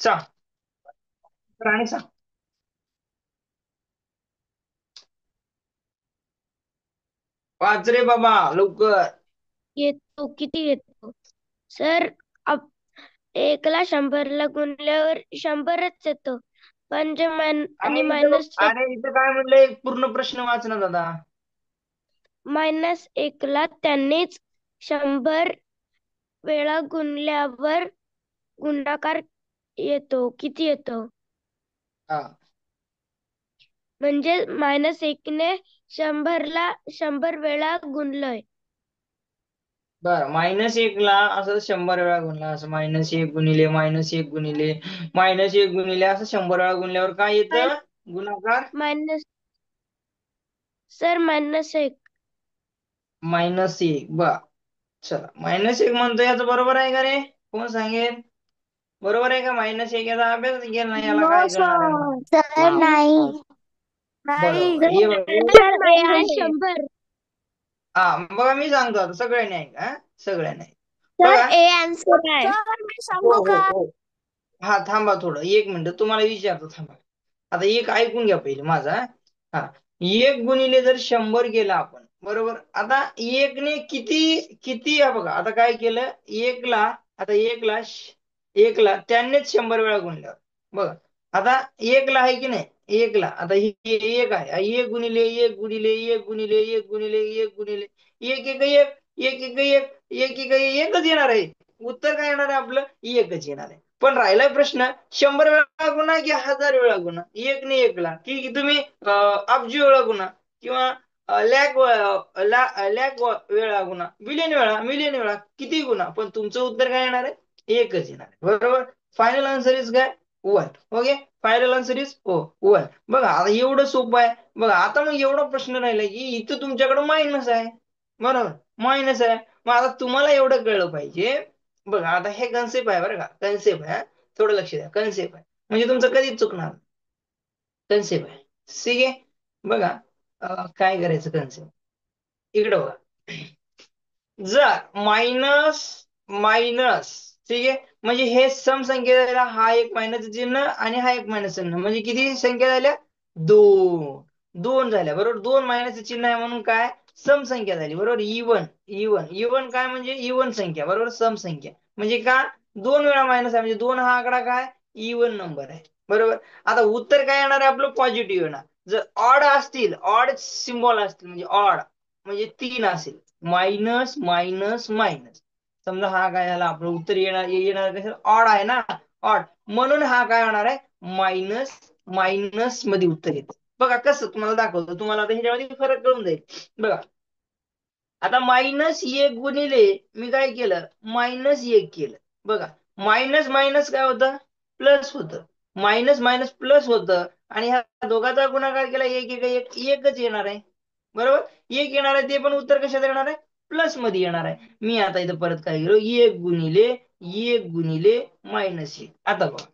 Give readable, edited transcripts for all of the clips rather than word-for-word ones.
सांग राणी सांग. वाच रे बाबा लवकर. येतो किती येतो सर? एकला 100ला गुणल्यावर 100च येतो. पण जे आणि मायनस अरे इथं काय म्हणलंय, पूर्ण प्रश्न वाच ना दादा. -1ला त्यांनीच 100 वेळा गुणल्यावर गुणाकार येतो. किती येतो? हा म्हणजे -1ने 100ला 100 वेळा गुणलंय. बरं, -1ला असं 100 वेळा गुणला, असं -1 गुणिले -1 गुणिले -1 गुणिले असं 100 वेळा गुणल्यावर काय येतं गुणाकार? Minus sir -1. -1. बर, चला -1 म्हणतो, याचं बरोबर आहे का रे? कोण सांगेल? बरोबर आहे का? -1 याचा अभ्यास केला नाही, याला नो काय करणार आहे मग? सर, सर नाही. नाही बरोबर, ये बघ सर -100. हा बघा, मी सांगतो आता, सगळ्यांनी ऐका, हा? सगळ्यांनी ऐका. सर बघा. ए आन्सर आहे. सर मी हो सांगू हो का? हो. हा थांबा थोडं, 1 मिनिट तुम्हाला विचारतो, थांबा. आता एक ऐकून घ्या पहिले माझा. हा, 1 गुणिले जर 100 केला आपण, बरोबर? आता 1ने किती किती, हा बघा आता काय केलं, आता एकला त्यांनीच 100 वेळा गुणल्यावर, बघा आता एकला आहे की नाही, एकला आता ही एक आहे, 1 गुणिले 1 गुणिले 1 गुणिले 1 गुणिले 1 एकच येणार आहे. उत्तर काय येणार आहे आपलं? एकच येणार आहे. पण राहिला प्रश्न, 100 वेळा गुणा की 1000 वेळा गुणा? 1ने 1ला की तुम्ही अब्ज वेळा गुणा, किंवा लॅक वेळा गुणा, मिलियन वेळा, किती गुणा, पण तुमचं उत्तर काय येणार आहे? एकच येणार आहे. बरोबर. फायनल आन्सर इज काय? 1. Okay, final answer is 1. बघा आता एवढं सोपं आहे. बघा आता मग एवढा प्रश्न राहिला की इथं तुमच्याकडे मायनस आहे, बरोबर? मायनस आहे. मग आता तुम्हाला एवढं कळलं पाहिजे, बघा आता हे कन्सेप्ट आहे, बरं का? कन्सेप्ट आहे, थोडं लक्ष द्या. कन्सेप्ट आहे म्हणजे तुमचं कधीच चुकणार. कन्सेप्ट आहे, ठीक आहे? बघा काय करायचं कन्सेप्ट, इकडं बघा. जर मायनस मायनस, ठीक आहे, म्हणजे हे सम संख्या झाल्या, हा एक मायनस चिन्ह आणि हा एक मायनस चिन्ह, म्हणजे किती संख्या झाल्या? 2 झाल्या, बरोबर? 2 मायनस चिन्ह आहे म्हणून काय? सम संख्या झाली, बरोबर? इवन इवन इवन काय म्हणजे इवन संख्या, बरोबर? सम संख्या म्हणजे का? 2 वेळा मायनस आहे म्हणजे 2 हा आकडा काय? इवन नंबर आहे, बरोबर? आता उत्तर काय येणार आहे आपलं? पॉझिटिव्ह येणार. जर ऑड असतील, ऑड सिम्बॉल असतील, म्हणजे ऑड म्हणजे 3 असेल, मायनस मायनस मायनस, समजा हा काय झाला, आपलं उत्तर येणार कसं? ऑड आहे ना, ऑड, म्हणून हा काय होणार आहे? मायनस मायनस मध्ये उत्तर येतं. बघा कसं, तुम्हाला दाखवतो, तुम्हाला आता ह्याच्यामध्ये फरक कळून जाईल. बघा आता -1 गुणिले मी काय केलं? -1 केलं. बघा मायनस मायनस काय होतं? प्लस होतं. मायनस मायनस प्लस होतं, आणि ह्या दोघांचा गुणाकार केला, एकच येणार आहे, बरोबर? एक येणार आहे, ते पण उत्तर कशात येणार आहे? प्लस मध्ये येणार आहे. मी आता इथं परत काय केलं? 1 गुणिले -1. आता बघा,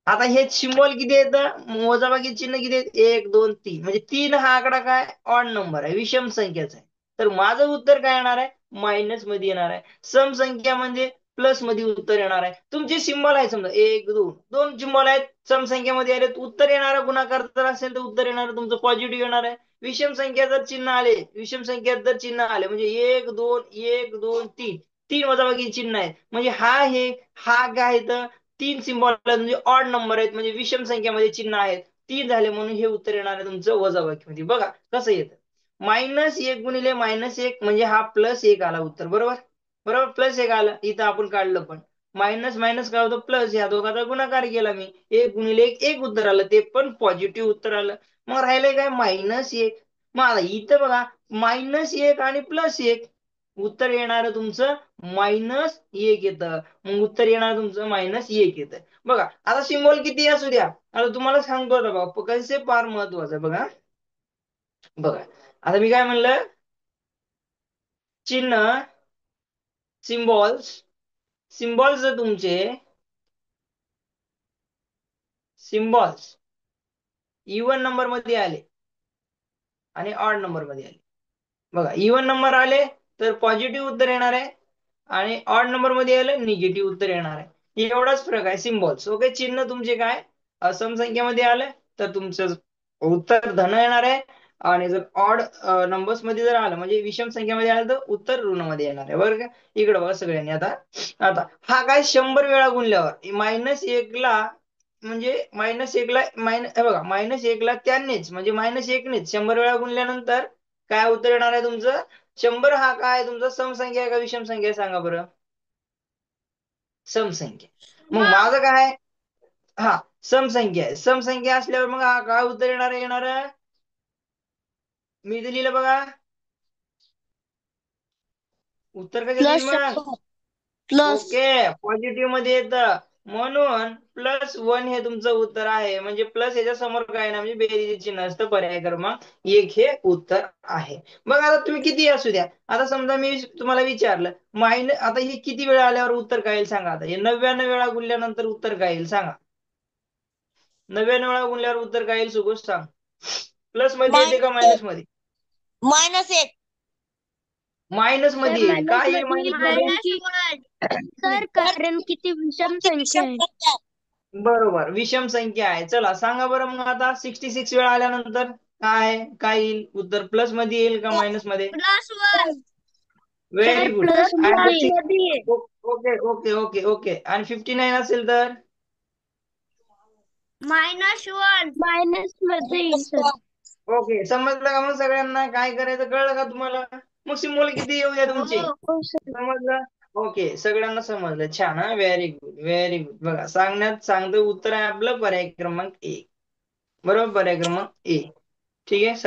आता हे सिम्बॉल किती येतं? वजाबाकी चिन्ह किती आहेत? 1 2 3, म्हणजे 3 हा आकडा काय? ऑड नंबर आहे, विषम संख्याचा आहे. तर माझं उत्तर काय येणार आहे? मायनस मध्ये येणार आहे. सम संख्या म्हणजे प्लस मध्ये उत्तर येणार आहे. तुमचे सिम्बॉल आहे, समजा 1 2, 2 सिम्बॉल आहेत, सम संख्येमध्ये आले, उत्तर येणार, गुणाकार जर असेल तर उत्तर येणार तुमचं पॉझिटिव्ह येणार आहे. विषम संख्या जर चिन्ह आले, विषम संख्येत जर चिन्ह आले, म्हणजे 1 2 1 2 3, 3 वजाबाकी चिन्ह आहेत, म्हणजे हा काय तर 3 सिम्बॉल म्हणजे ऑड नंबर आहेत, म्हणजे विषम संख्येमध्ये चिन्ह आहेत, 3 झाले, म्हणून हे उत्तर येणार आहे तुमचं वजाबाकी मध्ये. बघा कसं येतं, -1 गुणिले -1 म्हणजे हा +1 आला उत्तर, बरोबर? बरोबर, +1 आलं, इथं आपण काढलं, पण मायनस मायनस काय होतं? प्लस, या दोघांचा गुणाकार केला मी, 1 गुणिले 1 उत्तर आलं, ते पण पॉझिटिव्ह उत्तर आलं. मग राहिलंय काय? -1. मग आता इथं बघा, -1 आणि +1, उत्तर येणार तुमचं -1 येतं. मग उत्तर येणार तुमचं -1 येतं. बघा आता सिम्बॉल किती असू द्या, आता तुम्हाला सांगतो, आता बघा कसे फार महत्वाचं आहे. बघा बघा आता मी काय म्हणलं, चिन्ह, सिम्बॉल्स, सिम्बॉल्स तुमचे सिम्बॉल्स इवन नंबर मध्ये आले आणि ऑड नंबर मध्ये आले. बघा इवन नंबर आले तर पॉझिटिव्ह उत्तर येणार आहे, आणि ऑड नंबर मध्ये आले निगेटिव्ह उत्तर येणार आहे. एवढाच फरक आहे, सिम्बॉल्स. ओके, चिन्ह तुमचे काय सम संख्येमध्ये आलं तर तुमचं उत्तर धन येणार आहे, आणि जर ऑड नंबर्स मध्ये जर आलं म्हणजे विषम संख्येमध्ये आलं तर उत्तर ऋण मध्ये येणार आहे. बरं का, इकडे बघा सगळ्यांनी. आता हा काय 100 वेळा गुणल्यावर -1ला म्हणजे -1ला बघा -1ला त्यांनीच म्हणजे -1नेच 100 वेळा गुणल्यानंतर काय उत्तर येणार आहे तुमचं? 100 हा काय तुमचा सम संख्या आहे का विषम संख्या आहे सांगा बरं? सम संख्या. मग माझं काय? हा, सम संख्या आहे. सम संख्या असल्यावर मग हा काय उत्तर येणार? मी इथे लिहिलं बघा, उत्तर कसं येईल मग? प्लस ओके, पॉझिटिव्ह मध्ये येतं, म्हणून +1 हे तुमचं उत्तर आहे. म्हणजे प्लस याच्या समोर काय ना म्हणजे बेरीज चिन्ह असतं. पर्याय क्रमांक 1 हे उत्तर आहे. मग आता तुम्ही किती असू द्या, आता समजा मी तुम्हाला विचारलं आता हे किती वेळा आल्यावर उत्तर काय येईल सांगा? आता हे 99 वेळा गुणल्यानंतर उत्तर काय येईल सांगा? 99 वेळा गुणल्यावर उत्तर काय येईल सुगोष सांग? प्लस मध्ये येते का मायनस मध्ये? -1 मायनस मध्ये येईल. मायनस काय येईल मध्ये मायनस मध्ये? सर कारण किती विषम संख्या आहे. बरोबर, विषम संख्या आहे. चला सांगा बरं मग आता 66 वेळा आल्यानंतर काय येईल उत्तर? प्लस मध्ये येईल का मायनस मध्ये? +1 व्हेरी गुड. प्लस मध्ये ओके ओके ओके ओके. आणि 59 असेल तर? -1 मायनस मध्ये येईल सर. ओके, समजलं का मग सगळ्यांना काय करायचं? कळलं का तुम्हाला? मग सिम्बॉल किती येऊ द्या तुमचे, हो सर. समजलं? ओके, सगळ्यांना समजलं. छान, हा, व्हेरी गुड व्हेरी गुड. बघा सांगण्यात चांगलं उत्तर आहे आपलं पर्याय क्रमांक 1. बरोबर, पर्याय क्रमांक 1. ठीक आहे.